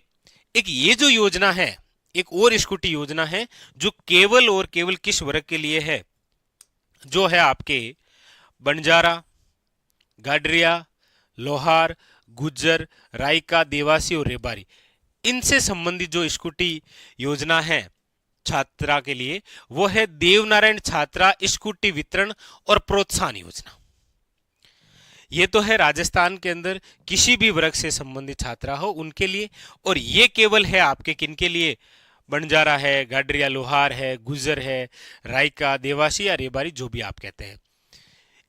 एक ये जो योजना है, एक और स्कूटी योजना है जो केवल और केवल किस वर्ग के लिए है, जो है आपके बंजारा, गाडरिया, लोहार, गुज्जर, रायका, देवासी और रेबारी, इनसे संबंधित जो स्कूटी योजना है छात्रा के लिए, वो है देवनारायण छात्रा स्कूटी वितरण और प्रोत्साहन योजना। ये तो है राजस्थान के अंदर किसी भी वर्ग से संबंधित छात्रा हो उनके लिए, और ये केवल है आपके किनके लिए, बंजारा है, गाडरिया, लोहार है, गुज्जर है, रायका, देवासी या रेबारी, जो भी आप कहते हैं,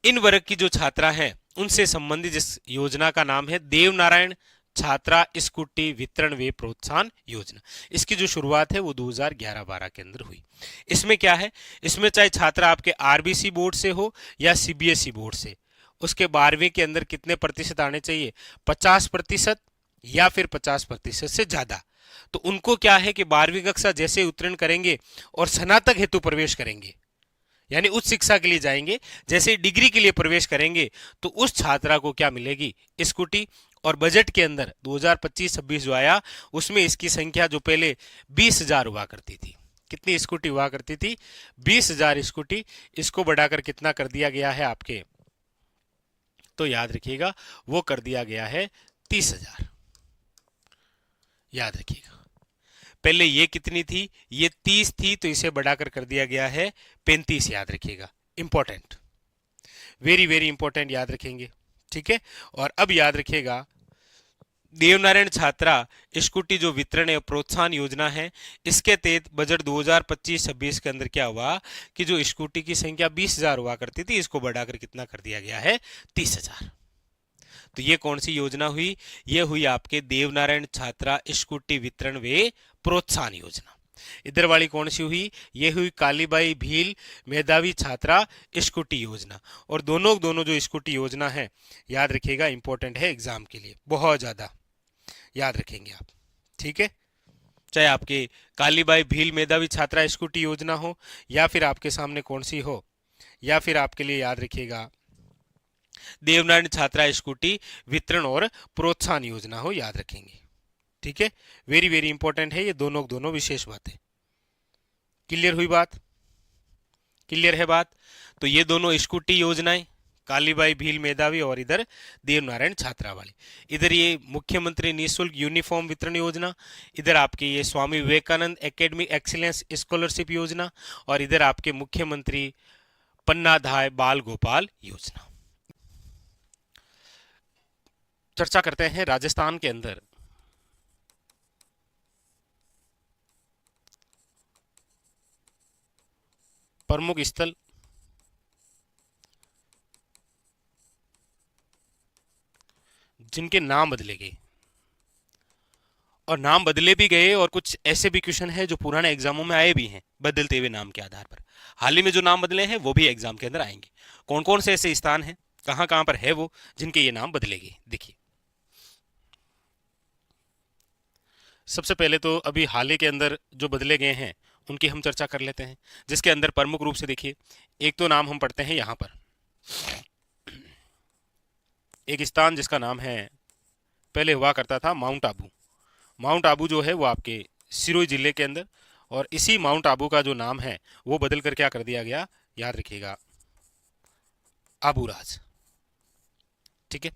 इन वर्ग की जो छात्रा हैं उनसे संबंधित इस योजना का नाम है देवनारायण छात्रा स्कूटी वितरण व प्रोत्साहन योजना। इसकी जो शुरुआत है वो 2011-12 के अंदर हुई। इसमें क्या है, इसमें चाहे छात्रा आपके आरबीसी बोर्ड से हो या सीबीएसई बोर्ड से, उसके 12वीं के अंदर कितने प्रतिशत आने चाहिए, 50% या फिर 50% से ज्यादा। तो उनको क्या है कि 12वीं कक्षा जैसे उत्तीर्ण करेंगे और स्नातक हेतु प्रवेश करेंगे, यानी उच्च शिक्षा के लिए जाएंगे, जैसे डिग्री के लिए प्रवेश करेंगे, तो उस छात्रा को क्या मिलेगी, स्कूटी। और बजट के अंदर 2025-26 जो आया उसमें इसकी संख्या जो पहले 20,000 हुआ करती थी, कितनी स्कूटी हुआ करती थी? 20,000 स्कूटी। इसको बढ़ाकर कितना कर दिया गया है आपके, तो याद रखिएगा वो कर दिया गया है 30,000। याद रखिएगा पहले ये कितनी थी? ये 30 थी, तो इसे बढ़ाकर कर दिया गया है 35। याद रखिएगा, इंपॉर्टेंट, वेरी वेरी इंपॉर्टेंट, याद रखेंगे। ठीक है। और अब याद रखिएगा देवनारायण छात्रा स्कूटी जो वितरण एवं प्रोत्साहन योजना है, इसके तहत बजट 2025-26 के अंदर क्या हुआ कि जो स्कूटी की संख्या 20,000 हुआ करती थी, इसको बढ़ाकर कितना कर दिया गया है? 30,000। तो ये कौन सी योजना हुई? ये हुई आपके देवनारायण छात्रा स्कूटी वितरण व प्रोत्साहन योजना। इधर वाली कौन सी हुई? ये हुई कालीबाई भील मेधावी छात्रा स्कूटी योजना। और दोनों दोनों जो स्कूटी योजना है, याद रखिएगा, इंपॉर्टेंट है एग्जाम के लिए, बहुत ज्यादा याद रखेंगे आप। ठीक है। चाहे आपके कालीबाई भील मेधावी छात्रा स्कूटी योजना हो, या फिर आपके सामने कौन सी हो, या फिर आपके लिए याद रखिएगा देवनारायण छात्रा स्कूटी वितरण और प्रोत्साहन योजना हो, याद रखेंगे। ठीक है। वेरी वेरी इंपॉर्टेंट है ये दोनों दोनों विशेष बातें। क्लियर हुई बात? क्लियर है बात? तो ये दोनों स्कूटी योजनाएं, कालीबाई भील मेधावी और इधर देवनारायण छात्रा वाली। इधर ये मुख्यमंत्री निःशुल्क यूनिफॉर्म वितरण योजना, इधर आपके ये स्वामी विवेकानंद एकेडमिक एक्सीलेंस स्कॉलरशिप योजना, और इधर आपके मुख्यमंत्री पन्नाधाय बाल गोपाल योजना। चर्चा करते हैं राजस्थान के अंदर प्रमुख स्थल जिनके नाम बदले गए, और नाम बदले भी गए, और कुछ ऐसे भी क्वेश्चन है जो पुराने एग्जामों में आए भी हैं बदलते हुए नाम के आधार पर। हाल ही में जो नाम बदले हैं वो भी एग्जाम के अंदर आएंगे। कौन कौन से ऐसे स्थान हैं, कहां कहां पर है वो, जिनके ये नाम बदले गए? देखिए, सबसे पहले तो अभी हाल ही के अंदर जो बदले गए हैं उनकी हम चर्चा कर लेते हैं, जिसके अंदर प्रमुख रूप से देखिए, एक तो नाम हम पढ़ते हैं यहां पर, एक स्थान जिसका नाम है, पहले हुआ करता था माउंट आबू। माउंट आबू जो है वो आपके सिरोही जिले के अंदर, और इसी माउंट आबू का जो नाम है वो बदल कर क्या कर दिया गया? याद रखिएगा, आबूराज। ठीक है।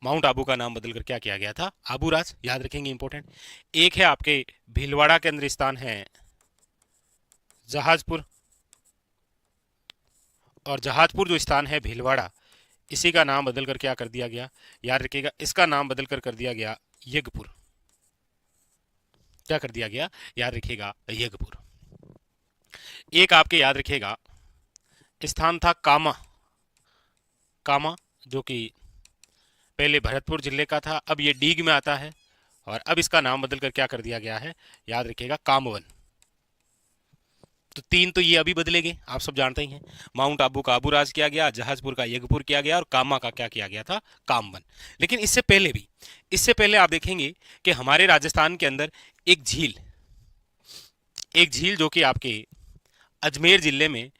माउंट आबू का नाम बदलकर क्या किया गया था? आबूराज। याद रखेंगे, इंपॉर्टेंट। एक है आपके भीलवाड़ा के अंदर स्थान है जहाजपुर, और जहाजपुर जो स्थान है भीलवाड़ा, इसी का नाम बदलकर क्या कर दिया गया? याद रखिएगा, इसका नाम बदलकर कर दिया गया यज्ञपुर। क्या कर दिया गया? याद रखिएगा, यज्ञपुर। एक आपके याद रखिएगा स्थान था कामा। कामा जो कि पहले भरतपुर जिले का था, अब ये डीग में आता है, और अब इसका नाम बदलकर क्या कर दिया गया है? याद रखिएगा, कामवन। तो तीन तो ये अभी बदले गए, आप सब जानते ही हैं। माउंट आबू का आबूराज किया गया, जहाजपुर का यज्ञपुर किया गया, और कामा का क्या किया गया था? कामवन। लेकिन इससे पहले भी, इससे पहले आप देखेंगे कि हमारे राजस्थान के अंदर एक झील, एक झील जो कि आपके अजमेर जिले में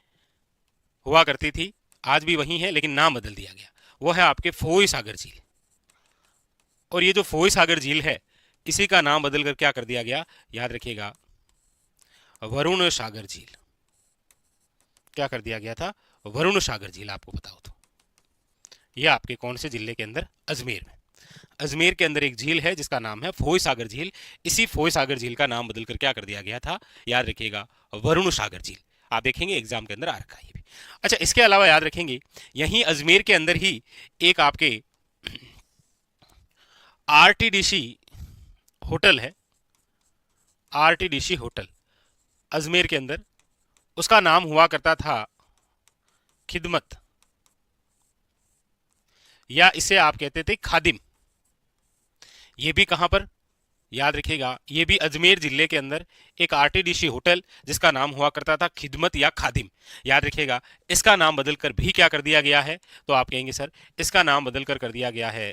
हुआ करती थी, आज भी वही है लेकिन नाम बदल दिया गया, वो है आपके फोई सागर झील। और ये जो फोई सागर झील है, इसी का नाम बदलकर क्या कर दिया गया? याद रखिएगा, वरुण सागर झील। क्या कर दिया गया था? वरुण सागर झील। आपको बताओ तो ये आपके कौन से जिले के अंदर? अजमेर में। अजमेर के अंदर एक झील है जिसका नाम है फोई सागर झील, इसी फोई सागर झील का नाम बदलकर क्या कर दिया गया था? याद रखिएगा, वरुण सागर झील। आप देखेंगे एग्जाम के अंदर आ रखा है ये भी। अच्छा, इसके अलावा याद रखेंगे यहीं अजमेर के अंदर ही एक आपके आरटीडीसी होटल है, आरटीडीसी होटल अजमेर के अंदर, उसका नाम हुआ करता था खिदमत, या इसे आप कहते थे खादिम। ये भी कहां पर? याद रखिएगा, ये भी अजमेर जिले के अंदर एक आरटीडीसी होटल जिसका नाम हुआ करता था खिदमत या खादिम। याद रखिएगा, इसका नाम बदलकर भी क्या कर दिया गया है? तो आप कहेंगे सर इसका नाम बदलकर कर दिया गया है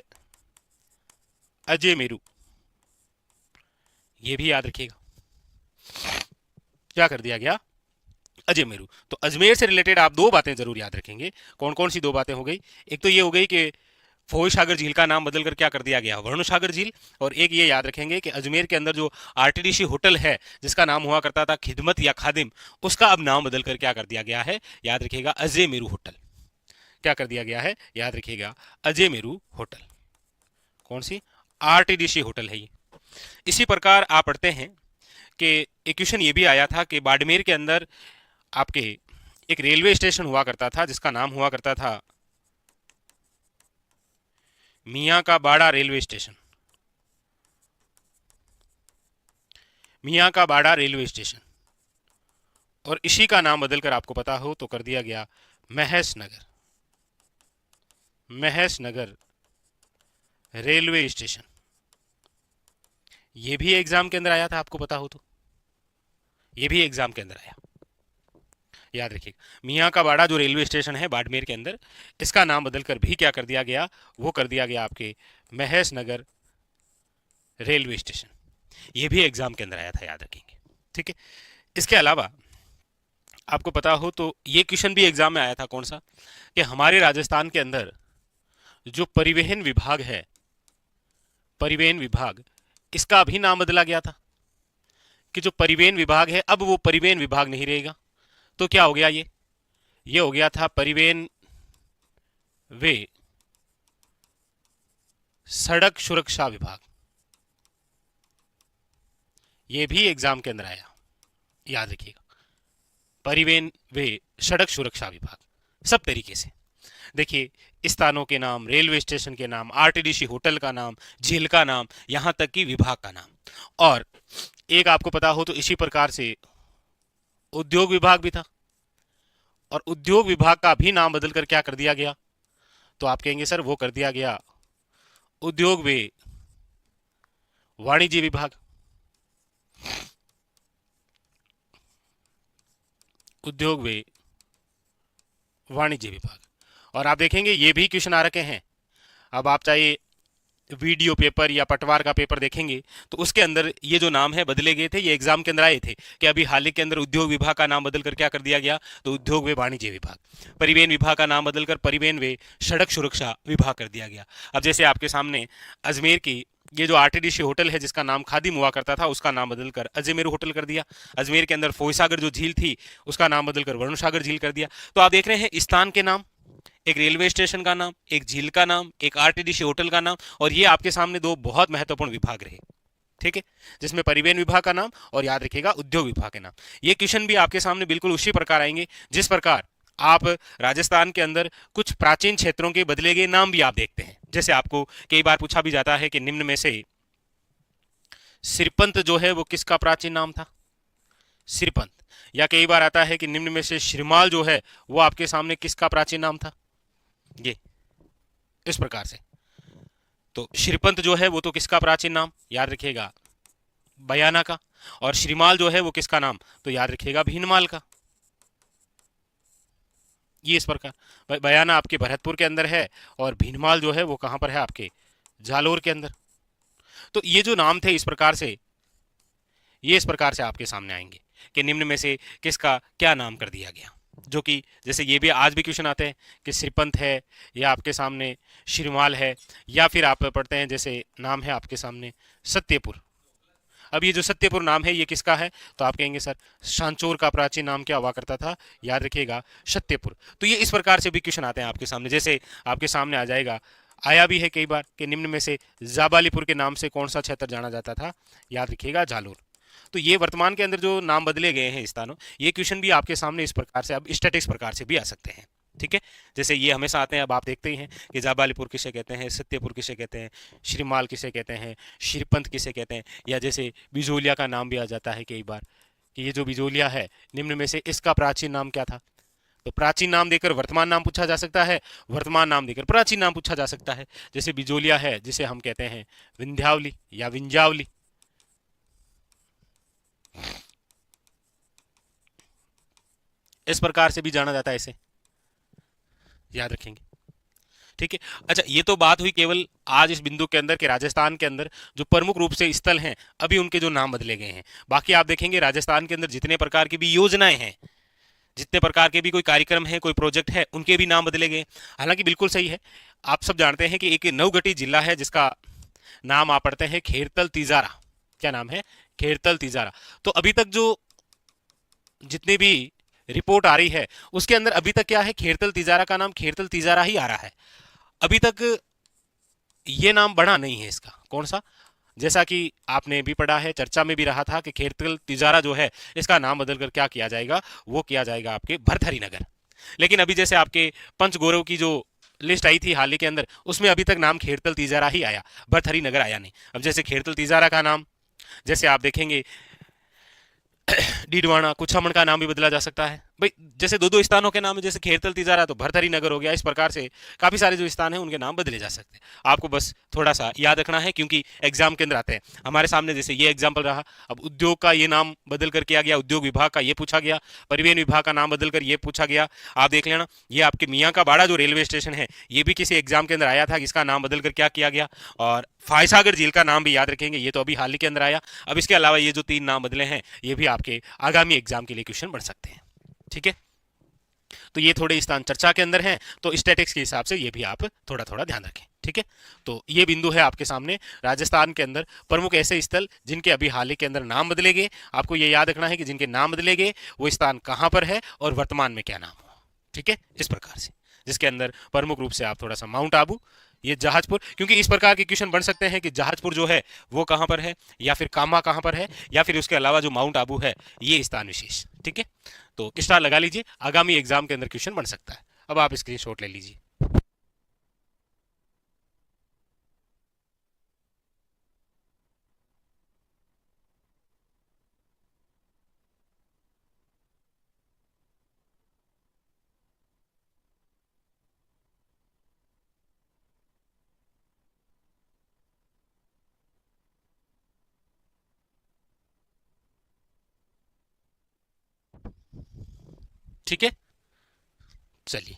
अजय मेरू। ये भी याद रखिएगा, क्या कर दिया गया? अजय मेरू। तो अजमेर से रिलेटेड आप दो बातें जरूर याद रखेंगे। कौन कौन सी दो बातें हो गई? एक तो ये हो गई कि फोई झील का नाम बदलकर क्या कर दिया गया, वर्णसागर झील। और एक ये याद रखेंगे कि अजमेर के अंदर जो आरटीडीसी होटल है जिसका नाम हुआ करता था खिदमत या खादिम, उसका अब नाम बदलकर क्या कर दिया गया है, याद रखिएगा अजय मेरू होटल। क्या कर दिया गया है, याद रखिएगा अजय मेरू होटल। कौन सी, आरटीडीसी होटल है ये। इसी प्रकार आप पढ़ते हैं कि एक क्वेश्चन ये भी आया था कि बाड़मेर के अंदर आपके एक रेलवे स्टेशन हुआ करता था जिसका नाम हुआ करता था मियां का बाड़ा रेलवे स्टेशन। मियां का बाड़ा रेलवे स्टेशन, और इसी का नाम बदलकर आपको पता हो तो कर दिया गया महेश नगर। महेश नगर रेलवे स्टेशन। ये भी एग्जाम के अंदर आया था, आपको पता हो तो, ये भी एग्जाम के अंदर आया, याद रखिएगा। मियां का बाड़ा जो रेलवे स्टेशन है बाड़मेर के अंदर, इसका नाम बदलकर भी क्या कर दिया गया, वो कर दिया गया आपके महेश नगर रेलवे स्टेशन। ये भी एग्जाम के अंदर आया था, याद रखेंगे। ठीक है, इसके अलावा आपको पता हो तो ये क्वेश्चन भी एग्जाम में आया था, कौन सा, कि हमारे राजस्थान के अंदर जो परिवहन विभाग है, परिवहन विभाग, इसका भी नाम बदला गया था कि जो परिवहन विभाग है अब वो परिवहन विभाग नहीं रहेगा। तो क्या हो गया, ये हो गया था परिवहन वे सड़क सुरक्षा विभाग। ये भी एग्जाम के अंदर आया, याद रखिएगा, परिवहन वे सड़क सुरक्षा विभाग। सब तरीके से देखिए, स्थानों के नाम, रेलवे स्टेशन के नाम, आरटीडीसी होटल का नाम, झील का नाम, यहां तक कि विभाग का नाम। और एक आपको पता हो तो इसी प्रकार से उद्योग विभाग भी था, और उद्योग विभाग का भी नाम बदलकर क्या कर दिया गया, तो आप कहेंगे सर वो कर दिया गया उद्योग वे वाणिज्य विभाग। उद्योग वे वाणिज्य विभाग। और आप देखेंगे ये भी क्वेश्चन आ रखे हैं। अब आप चाहे वीडियो पेपर या पटवार का पेपर देखेंगे तो उसके अंदर ये जो नाम है बदले गए थे, ये एग्जाम के अंदर आए थे कि अभी हाल ही के अंदर उद्योग विभाग का नाम बदलकर क्या कर दिया गया, तो उद्योग व वाणिज्य विभाग। परिवहन विभाग का नाम बदलकर परिवहन व सड़क सुरक्षा विभाग कर दिया गया। अब जैसे आपके सामने अजमेर की ये जो आरटीडीसी होटल है जिसका नाम खादिम हुआ करता था, उसका नाम बदलकर अजमेर होटल कर दिया। अजमेर के अंदर फोईसागर जो झील थी उसका नाम बदलकर वर्णसागर झील कर दिया। तो आप देख रहे हैं स्थान के नाम, एक रेलवे स्टेशन का नाम, एक झील का नाम, एक आरटीडीसी होटल का नाम, और ये आपके सामने दो बहुत महत्वपूर्ण विभाग रहे। ठीक है, जिसमें परिवहन विभाग का नाम और याद रखिएगा उद्योग विभाग के नाम। ये क्वेश्चन भी आपके सामने बिल्कुल उसी प्रकार आएंगे जिस प्रकार आप राजस्थान के अंदर कुछ प्राचीन क्षेत्रों के बदले गए नाम भी आप देखते हैं। जैसे आपको कई बार पूछा भी जाता है कि निम्न में से सिरपंत जो है वो किसका प्राचीन नाम था, सिरपंत। या कई बार आता है कि निम्न में से शिरमाल जो है वो आपके सामने किसका प्राचीन नाम था, ये इस प्रकार से। तो शिरपंत जो है वो तो किसका प्राचीन नाम, याद रखिएगा बयाना का। और श्रीमाल जो है वो किसका नाम, तो याद रखिएगा भीनमाल का। ये इस प्रकार बयाना आपके भरतपुर के अंदर है और भीनमाल जो है वो कहां पर है, आपके जालोर के अंदर। तो ये जो नाम थे इस प्रकार से, ये इस प्रकार से आपके सामने आएंगे कि निम्न में से किसका क्या नाम कर दिया गया। जो कि जैसे ये भी आज भी क्वेश्चन आते हैं कि श्रीपंत है या आपके सामने शिरमाल है, या फिर आप पढ़ते हैं जैसे नाम है आपके सामने सत्यपुर। अब ये जो सत्यपुर नाम है ये किसका है, तो आप कहेंगे सर सांचौर का प्राचीन नाम क्या हुआ करता था, याद रखिएगा सत्यपुर। तो ये इस प्रकार से भी क्वेश्चन आते हैं आपके सामने। जैसे आपके सामने आ जाएगा, आया भी है कई बार कि निम्न में से जाबालीपुर के नाम से कौन सा क्षेत्र जाना जाता था, याद रखिएगा जालोर। तो ये वर्तमान के अंदर जो नाम बदले गए हैं स्थानों, ये क्वेश्चन भी आपके सामने इस प्रकार से, अब स्टैटिक्स प्रकार से भी आ सकते हैं। ठीक है, जैसे ये हमेशा आते हैं। अब आप देखते ही हैं कि जाबालीपुर किसे कहते हैं, सत्यपुर किसे कहते हैं, श्रीमाल किसे कहते हैं, श्रीपंत किसे कहते हैं, या जैसे बिजोलिया का नाम भी आ जाता है कई बार कि ये जो बिजोलिया है निम्न में से इसका प्राचीन नाम क्या था। तो प्राचीन नाम देकर वर्तमान नाम पूछा जा सकता है, वर्तमान नाम देकर प्राचीन नाम पूछा जा सकता है। जैसे बिजोलिया है जिसे हम कहते हैं विंध्यावली या विंजावली। इस प्रकार से भी जाना जाता है इसे, याद रखेंगे। ठीक है, अच्छा ये तो बात हुई केवल आज इस बिंदु के अंदर कि राजस्थान के अंदर जो प्रमुख रूप से स्थल हैं अभी उनके जो नाम बदले गए हैं। बाकी आप देखेंगे राजस्थान के अंदर जितने प्रकार की भी योजनाएं हैं, जितने प्रकार के भी कोई कार्यक्रम है, कोई प्रोजेक्ट है, उनके भी नाम बदले गए। हालांकि बिल्कुल सही है, आप सब जानते हैं कि एक नवगठित जिला है जिसका नाम आप पढ़ते हैं खेरतल तिजारा। क्या नाम है? खेरतल तिजारा। तो अभी तक जो जितनी भी रिपोर्ट आ रही है उसके अंदर अभी तक क्या है, खेरतल तिजारा का नाम खेरतल तिजारा ही आ रहा है। अभी तक ये नाम बढ़ा नहीं है इसका। कौन सा? जैसा कि आपने भी पढ़ा है, चर्चा में भी रहा था कि खेरतल तिजारा जो है इसका नाम बदलकर क्या किया जाएगा, वो किया जाएगा आपके भरथरी नगर। लेकिन अभी जैसे आपके पंच गौरव की जो लिस्ट आई थी हाल ही के अंदर, उसमें अभी तक नाम खेरतल तिजारा ही आया, भरथरी नगर आया नहीं। अब जैसे खेरतल तिजारा का नाम, जैसे आप देखेंगे डीडवाना कुछामण का नाम भी बदला जा सकता है भाई। जैसे दो दो स्थानों के नाम है, जैसे खेरतल तिजारा तो भरथरी नगर हो गया। इस प्रकार से काफी सारे जो स्थान हैं उनके नाम बदले जा सकते हैं। आपको बस थोड़ा सा याद रखना है, क्योंकि एग्जाम के अंदर आते हैं हमारे सामने। जैसे ये एग्जाम्पल रहा, अब उद्योग का ये नाम बदल कर किया गया, उद्योग विभाग का ये पूछा गया, परिवहन विभाग का नाम बदल कर ये पूछा गया। आप देख लेना, ये आपके मियाँ का बाड़ा जो रेलवे स्टेशन है, ये भी किसी एग्जाम के अंदर आया था, इसका नाम बदल कर क्या किया गया। और फायसागर झील का नाम भी याद रखेंगे, ये तो अभी हाल ही के अंदर आया। अब इसके अलावा ये जो तीन नाम बदले हैं, ये भी आपके आगामी एग्जाम के लिए क्वेश्चन बन सकते हैं। ठीक है, तो ये थोड़े स्थान चर्चा के अंदर हैं, तो स्टैटिक्स के हिसाब से ये भी आप थोड़ा थोड़ा ध्यान रखें। ठीक है, तो ये बिंदु है आपके सामने राजस्थान के अंदर प्रमुख ऐसे स्थल जिनके अभी हाल ही के अंदर नाम बदले गए। आपको ये याद रखना है कि जिनके नाम बदले गए वो स्थान कहां पर है और वर्तमान में क्या नाम हो। ठीक है, इस प्रकार से, जिसके अंदर प्रमुख रूप से आप थोड़ा सा माउंट आबू, ये जहाजपुर, क्योंकि इस प्रकार के क्वेश्चन बन सकते हैं कि जहाजपुर जो है वो कहां पर है, या फिर कामा कहां पर है, या फिर उसके अलावा जो माउंट आबू है ये स्थान विशेष। ठीक है, तो स्टार लगा लीजिए, आगामी एग्जाम के अंदर क्वेश्चन बन सकता है। अब आप स्क्रीनशॉट ले लीजिए। ठीक है, चलिए।